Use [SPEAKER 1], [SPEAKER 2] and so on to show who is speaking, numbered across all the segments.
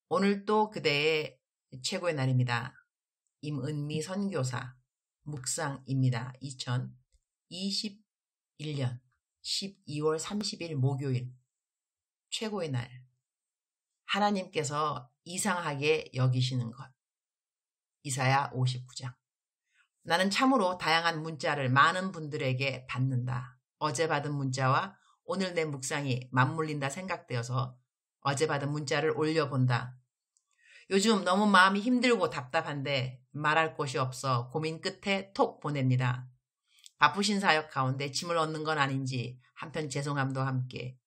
[SPEAKER 1] 오늘 또 그대의 최고의 날입니다. 임은미 선교사 묵상입니다. 2021년 12월 30일 목요일 최고의 날. 하나님께서 이상하게 여기시는 것. 이사야 59장. 나는 참으로 다양한 문자를 많은 분들에게 받는다. 어제 받은 문자와 오늘 내 묵상이 맞물린다 생각되어서 어제 받은 문자를 올려본다. 요즘 너무 마음이 힘들고 답답한데 말할 곳이 없어 고민 끝에 톡 보냅니다. 바쁘신 사역 가운데 짐을 얻는 건 아닌지 한편 죄송함도 함께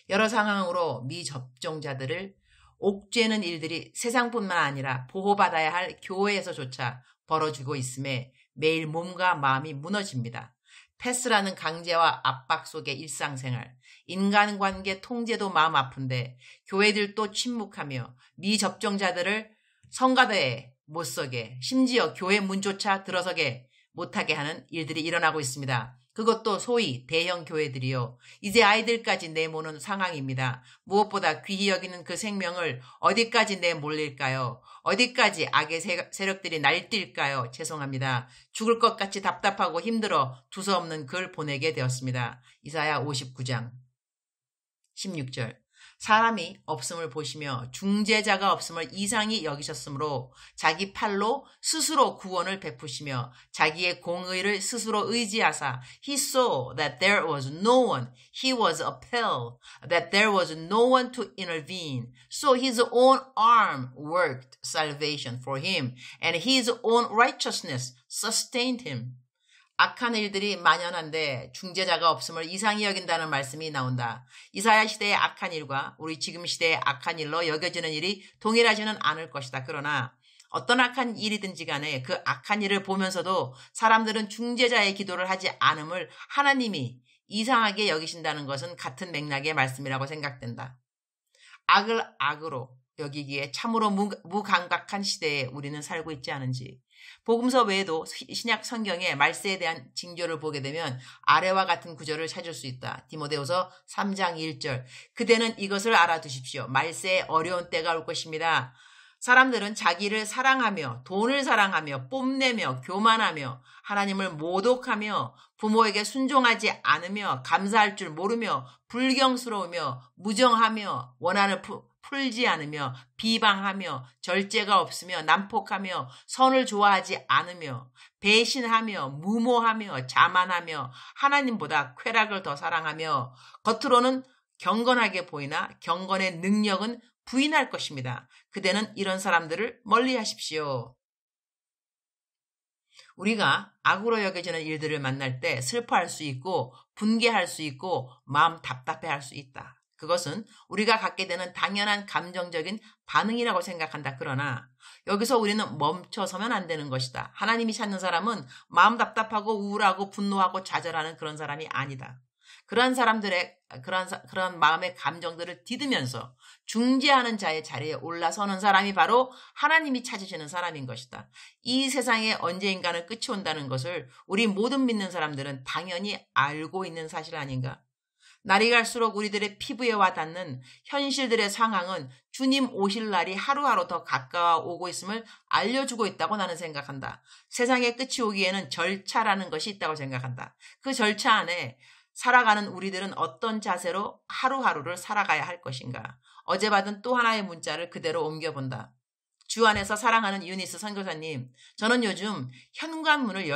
[SPEAKER 1] 여러 상황으로 미접종자들을 옥죄는 일들이 세상뿐만 아니라 보호받아야 할 교회에서조차 벌어지고 있음에 매일 몸과 마음이 무너집니다. 패스라는 강제와 압박 속의 일상생활, 인간관계 통제도 마음 아픈데 교회들도 침묵하며 미접종자들을 성가대에 못서게, 심지어 교회 문조차 들어서게 못하게 하는 일들이 일어나고 있습니다. 그것도 소위 대형 교회들이요. 이제 아이들까지 내모는 상황입니다. 무엇보다 귀히 여기는 그 생명을 어디까지 내몰릴까요? 어디까지 악의 세력들이 날뛸까요? 죄송합니다. 죽을 것 같이 답답하고 힘들어 두서없는 글 보내게 되었습니다. 이사야 59장 16절. 사람이 없음을 보시며 중재자가 없음을 이상히 여기셨으므로 자기 팔로 스스로 구원을 베푸시며 자기의 공의를 스스로 의지하사 He saw that there was no one, he was upheld, that there was no one to intervene. So his own arm worked salvation for him and his own righteousness sustained him. 악한 일들이 만연한데 중재자가 없음을 이상히 여긴다는 말씀이 나온다. 이사야 시대의 악한 일과 우리 지금 시대의 악한 일로 여겨지는 일이 동일하지는 않을 것이다. 그러나 어떤 악한 일이든지 간에 그 악한 일을 보면서도 사람들은 중재자의 기도를 하지 않음을 하나님이 이상하게 여기신다는 것은 같은 맥락의 말씀이라고 생각된다. 악을 악으로 여기기에 참으로 무감각한 시대에 우리는 살고 있지 않은지. 복음서 외에도 신약 성경의 말세에 대한 징조를 보게 되면 아래와 같은 구절을 찾을 수 있다. 디모데후서 3장 1절. 그대는 이것을 알아두십시오. 말세에 어려운 때가 올 것입니다. 사람들은 자기를 사랑하며 돈을 사랑하며 뽐내며 교만하며 하나님을 모독하며 부모에게 순종하지 않으며 감사할 줄 모르며 불경스러우며 무정하며 원한을 풀지 않으며 비방하며 절제가 없으며 난폭하며 선을 좋아하지 않으며 배신하며 무모하며 자만하며 하나님보다 쾌락을 더 사랑하며 겉으로는 경건하게 보이나 경건의 능력은 부인할 것입니다. 그대는 이런 사람들을 멀리하십시오. 우리가 악으로 여겨지는 일들을 만날 때 슬퍼할 수 있고 분개할 수 있고 마음 답답해할 수 있다. 그것은 우리가 갖게 되는 당연한 감정적인 반응이라고 생각한다. 그러나 여기서 우리는 멈춰서면 안 되는 것이다. 하나님이 찾는 사람은 마음 답답하고 우울하고 분노하고 좌절하는 그런 사람이 아니다. 그런 사람들의 그런 마음의 감정들을 디디면서 중재하는 자의 자리에 올라서는 사람이 바로 하나님이 찾으시는 사람인 것이다. 이 세상에 언제인가는 끝이 온다는 것을 우리 모든 믿는 사람들은 당연히 알고 있는 사실 아닌가? 날이 갈수록 우리들의 피부에 와닿는 현실들의 상황은 주님 오실 날이 하루하루 더 가까워오고 있음을 알려주고 있다고 나는 생각한다. 세상의 끝이 오기에는 절차라는 것이 있다고 생각한다. 그 절차 안에 살아가는 우리들은 어떤 자세로 하루하루를 살아가야 할 것인가. 어제 받은 또 하나의 문자를 그대로 옮겨본다. 주 안에서 사랑하는 유니스 선교사님, 저는 요즘 현관문을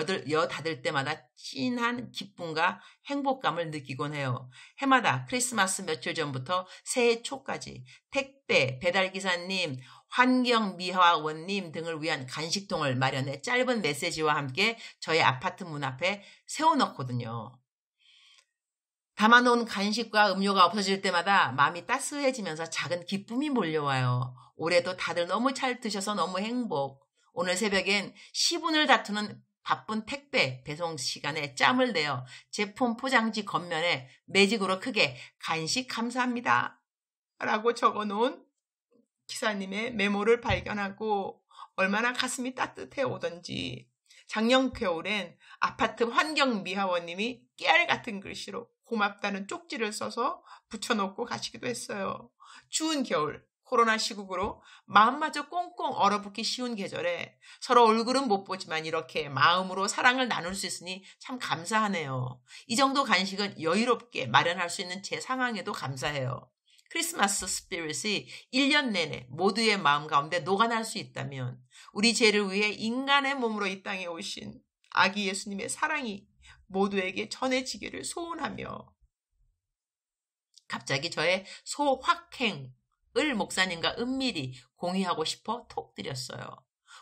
[SPEAKER 1] 닫을 때마다 찐한 기쁨과 행복감을 느끼곤 해요. 해마다 크리스마스 며칠 전부터 새해 초까지 택배, 배달기사님, 환경미화원님 등을 위한 간식통을 마련해 짧은 메시지와 함께 저희 아파트 문 앞에 세워놓거든요. 담아놓은 간식과 음료가 없어질 때마다 마음이 따스해지면서 작은 기쁨이 몰려와요. 올해도 다들 너무 잘 드셔서 너무 행복. 오늘 새벽엔 시분을 다투는 바쁜 택배 배송 시간에 짬을 내어 제품 포장지 겉면에 매직으로 크게 간식 감사합니다 라고 적어놓은 기사님의 메모를 발견하고 얼마나 가슴이 따뜻해 오던지. 작년 겨울엔 아파트 환경미화원님이 깨알 같은 글씨로 고맙다는 쪽지를 써서 붙여놓고 가시기도 했어요. 추운 겨울 코로나 시국으로 마음마저 꽁꽁 얼어붙기 쉬운 계절에 서로 얼굴은 못 보지만 이렇게 마음으로 사랑을 나눌 수 있으니 참 감사하네요. 이 정도 간식은 여유롭게 마련할 수 있는 제 상황에도 감사해요. 크리스마스 스피릿이 1년 내내 모두의 마음 가운데 녹아날 수 있다면 우리 죄를 위해 인간의 몸으로 이 땅에 오신 아기 예수님의 사랑이 모두에게 전해지기를 소원하며 갑자기 저의 소확행을 목사님과 은밀히 공유하고 싶어 톡 드렸어요.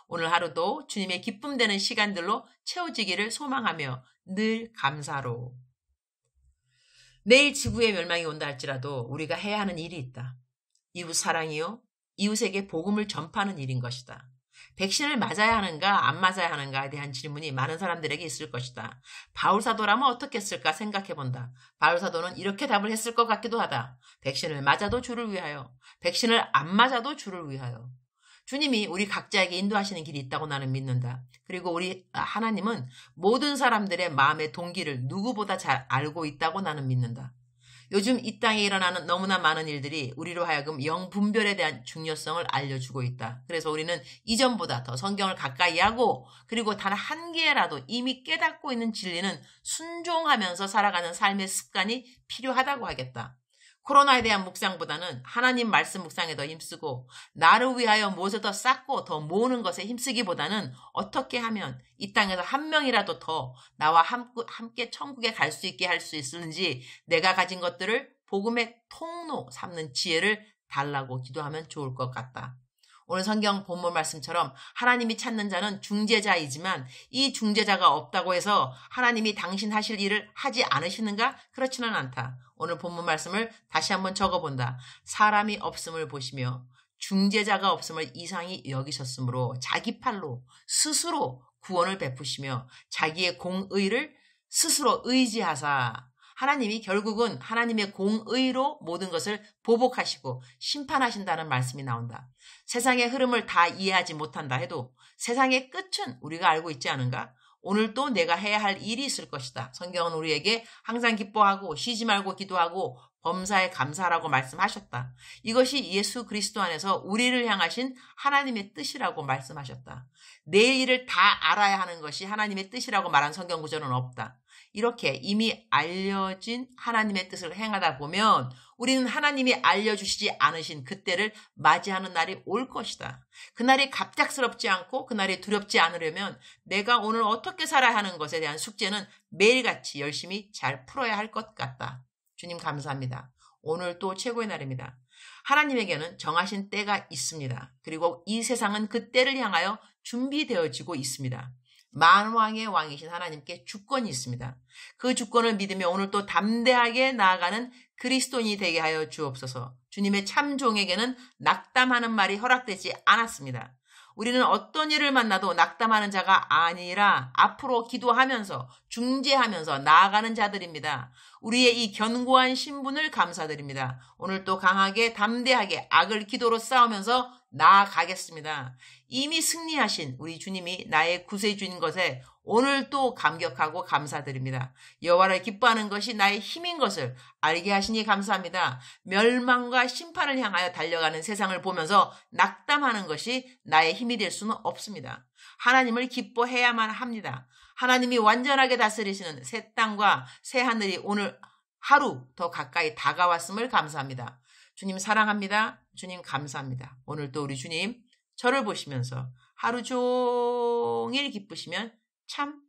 [SPEAKER 1] 오늘 하루도 주님의 기쁨 되는 시간들로 채워지기를 소망하며 늘 감사로. 내일 지구의 멸망이 온다 할지라도 우리가 해야 하는 일이 있다. 이웃 사랑이요. 이웃에게 복음을 전파하는 일인 것이다. 백신을 맞아야 하는가 안 맞아야 하는가에 대한 질문이 많은 사람들에게 있을 것이다. 바울사도라면 어떻게 했을까 생각해본다. 바울사도는 이렇게 답을 했을 것 같기도 하다. 백신을 맞아도 주를 위하여, 백신을 안 맞아도 주를 위하여. 주님이 우리 각자에게 인도하시는 길이 있다고 나는 믿는다. 그리고 우리 하나님은 모든 사람들의 마음의 동기를 누구보다 잘 알고 있다고 나는 믿는다. 요즘 이 땅에 일어나는 너무나 많은 일들이 우리로 하여금 영분별에 대한 중요성을 알려주고 있다. 그래서 우리는 이전보다 더 성경을 가까이 하고 그리고 단 한 개라도 이미 깨닫고 있는 진리는 순종하면서 살아가는 삶의 습관이 필요하다고 하겠다. 코로나에 대한 묵상보다는 하나님 말씀 묵상에 더 힘쓰고 나를 위하여 무엇을 더 쌓고 더 모으는 것에 힘쓰기보다는 어떻게 하면 이 땅에서 한 명이라도 더 나와 함께 천국에 갈 수 있게 할 수 있는지 내가 가진 것들을 복음의 통로 삼는 지혜를 달라고 기도하면 좋을 것 같다. 오늘 성경 본문 말씀처럼 하나님이 찾는 자는 중재자이지만 이 중재자가 없다고 해서 하나님이 당신 하실 일을 하지 않으시는가? 그렇지는 않다. 오늘 본문 말씀을 다시 한번 적어본다. 사람이 없음을 보시며 중재자가 없음을 이상히 여기셨으므로 자기 팔로 스스로 구원을 베푸시며 자기의 공의를 스스로 의지하사 하나님이 결국은 하나님의 공의로 모든 것을 보복하시고 심판하신다는 말씀이 나온다. 세상의 흐름을 다 이해하지 못한다 해도 세상의 끝은 우리가 알고 있지 않은가? 오늘 또 내가 해야 할 일이 있을 것이다. 성경은 우리에게 항상 기뻐하고 쉬지 말고 기도하고 범사에 감사하라고 말씀하셨다. 이것이 예수 그리스도 안에서 우리를 향하신 하나님의 뜻이라고 말씀하셨다. 내일 일을 다 알아야 하는 것이 하나님의 뜻이라고 말한 성경 구절은 없다. 이렇게 이미 알려진 하나님의 뜻을 행하다 보면 우리는 하나님이 알려주시지 않으신 그때를 맞이하는 날이 올 것이다. 그날이 갑작스럽지 않고 그날이 두렵지 않으려면 내가 오늘 어떻게 살아야 하는 것에 대한 숙제는 매일같이 열심히 잘 풀어야 할 것 같다. 주님 감사합니다. 오늘 또 최고의 날입니다. 하나님에게는 정하신 때가 있습니다. 그리고 이 세상은 그 때를 향하여 준비되어지고 있습니다. 만왕의 왕이신 하나님께 주권이 있습니다. 그 주권을 믿으며 오늘 또 담대하게 나아가는 그리스도인이 되게 하여 주옵소서. 주님의 참종에게는 낙담하는 말이 허락되지 않았습니다. 우리는 어떤 일을 만나도 낙담하는 자가 아니라 앞으로 기도하면서 중재하면서 나아가는 자들입니다. 우리의 이 견고한 신분을 감사드립니다. 오늘 또 강하게 담대하게 악을 기도로 싸우면서 나아가겠습니다. 이미 승리하신 우리 주님이 나의 구세주인 것에 오늘 또 감격하고 감사드립니다. 여호와를 기뻐하는 것이 나의 힘인 것을 알게 하시니 감사합니다. 멸망과 심판을 향하여 달려가는 세상을 보면서 낙담하는 것이 나의 힘이 될 수는 없습니다. 하나님을 기뻐해야만 합니다. 하나님이 완전하게 다스리시는 새 땅과 새 하늘이 오늘 하루 더 가까이 다가왔음을 감사합니다. 주님 사랑합니다. 주님 감사합니다. 오늘 또 우리 주님 저를 보시면서 하루 종일 기쁘시면 참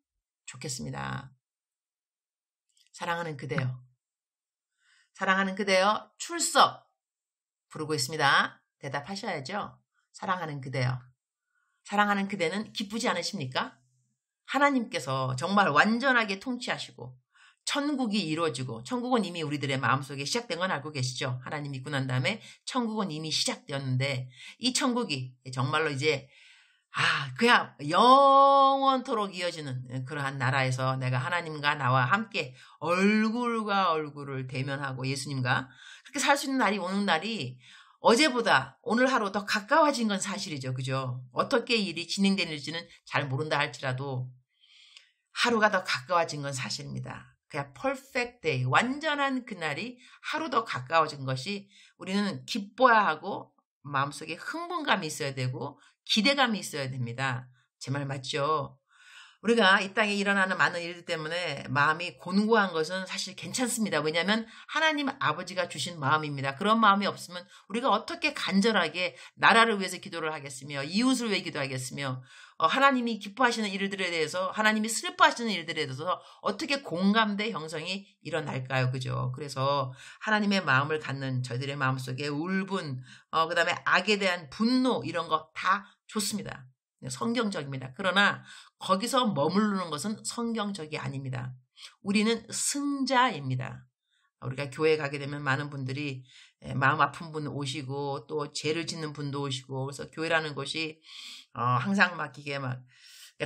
[SPEAKER 1] 좋겠습니다. 사랑하는 그대여. 사랑하는 그대여 출석 부르고 있습니다. 대답하셔야죠. 사랑하는 그대여. 사랑하는 그대는 기쁘지 않으십니까? 하나님께서 정말 완전하게 통치하시고 천국이 이루어지고 천국은 이미 우리들의 마음속에 시작된 건 알고 계시죠? 하나님 믿고 난 다음에 천국은 이미 시작되었는데 이 천국이 정말로 이제 그냥 영원토록 이어지는 그러한 나라에서 내가 하나님과 나와 함께 얼굴과 얼굴을 대면하고 예수님과 그렇게 살 수 있는 날이 오는 날이 어제보다 오늘 하루 더 가까워진 건 사실이죠. 그죠? 어떻게 일이 진행될지는 잘 모른다 할지라도 하루가 더 가까워진 건 사실입니다. 그냥 perfect day, 완전한 그날이 하루 더 가까워진 것이 우리는 기뻐야 하고 마음속에 흥분감이 있어야 되고 기대감이 있어야 됩니다. 제 말 맞죠? 우리가 이 땅에 일어나는 많은 일들 때문에 마음이 곤고한 것은 사실 괜찮습니다. 왜냐하면 하나님 아버지가 주신 마음입니다. 그런 마음이 없으면 우리가 어떻게 간절하게 나라를 위해서 기도를 하겠으며 이웃을 위해 기도하겠으며 하나님이 기뻐하시는 일들에 대해서 하나님이 슬퍼하시는 일들에 대해서 어떻게 공감대 형성이 일어날까요? 그죠? 그래서 하나님의 마음을 갖는 저희들의 마음속에 울분, 그다음에 악에 대한 분노 이런 거 다 좋습니다. 성경적입니다. 그러나 거기서 머무르는 것은 성경적이 아닙니다. 우리는 승자입니다. 우리가 교회 가게 되면 많은 분들이 마음 아픈 분 오시고 또 죄를 짓는 분도 오시고 그래서 교회라는 곳이 항상 막 이게 막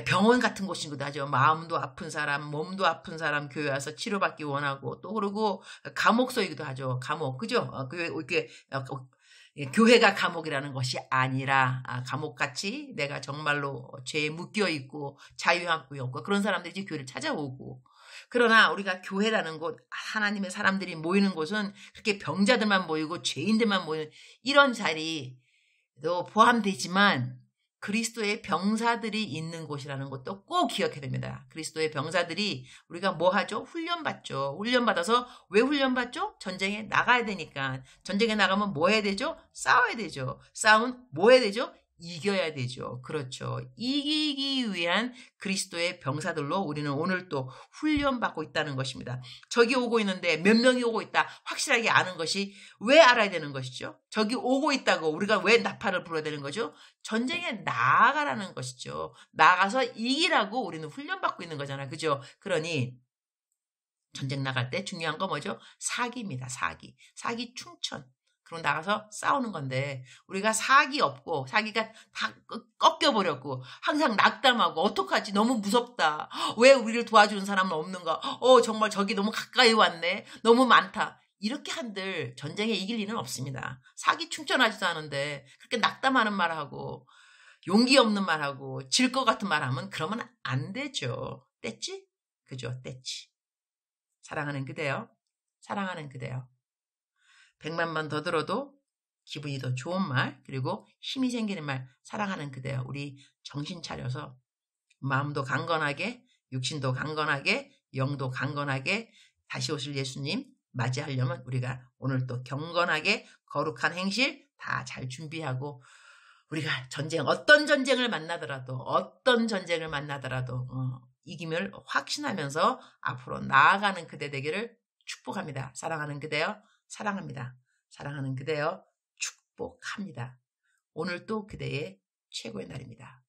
[SPEAKER 1] 병원 같은 곳이기도 하죠. 마음도 아픈 사람, 몸도 아픈 사람 교회 와서 치료받기 원하고 또 그러고 감옥서이기도 하죠. 감옥, 그죠? 교회가 감옥이라는 것이 아니라 감옥같이 내가 정말로 죄에 묶여 있고 자유함이 없고 그런 사람들이 교회를 찾아오고 그러나 우리가 교회라는 곳 하나님의 사람들이 모이는 곳은 그렇게 병자들만 모이고 죄인들만 모이는 이런 자리도 포함되지만 그리스도의 병사들이 있는 곳이라는 것도 꼭 기억해야 됩니다. 그리스도의 병사들이 우리가 뭐 하죠? 훈련받죠. 훈련받아서 왜 훈련받죠? 전쟁에 나가야 되니까. 전쟁에 나가면 뭐 해야 되죠? 싸워야 되죠. 싸우면 뭐 해야 되죠? 이겨야 되죠. 그렇죠. 이기기 위한 그리스도의 병사들로 우리는 오늘 또 훈련받고 있다는 것입니다. 적이 오고 있는데 몇 명이 오고 있다 확실하게 아는 것이 왜 알아야 되는 것이죠? 적이 오고 있다고 우리가 왜 나팔을 불어야 되는 거죠? 전쟁에 나아가라는 것이죠. 나가서 이기라고 우리는 훈련받고 있는 거잖아요. 그죠? 그러니 전쟁 나갈 때 중요한 거 뭐죠? 사기입니다. 사기 충천. 그럼 나가서 싸우는 건데 우리가 사기 없고 사기가 다 꺾여버렸고 항상 낙담하고 어떡하지 너무 무섭다. 왜 우리를 도와주는 사람은 없는가. 정말 적이 너무 가까이 왔네. 너무 많다. 이렇게 한들 전쟁에 이길 일은 없습니다. 사기 충천하지도 않은데 그렇게 낙담하는 말하고 용기 없는 말하고 질 것 같은 말하면 그러면 안 되죠. 뗐지? 그죠? 뗐지. 사랑하는 그대요. 사랑하는 그대요. 100만 번 더 들어도 기분이 더 좋은 말 그리고 힘이 생기는 말 사랑하는 그대요. 우리 정신 차려서 마음도 강건하게 육신도 강건하게 영도 강건하게 다시 오실 예수님 맞이하려면 우리가 오늘 또 경건하게 거룩한 행실 다 잘 준비하고 우리가 어떤 전쟁을 만나더라도 이김을 확신하면서 앞으로 나아가는 그대 되기를 축복합니다. 사랑하는 그대요. 사랑합니다. 사랑하는 그대여 축복합니다. 오늘 또 그대의 최고의 날입니다.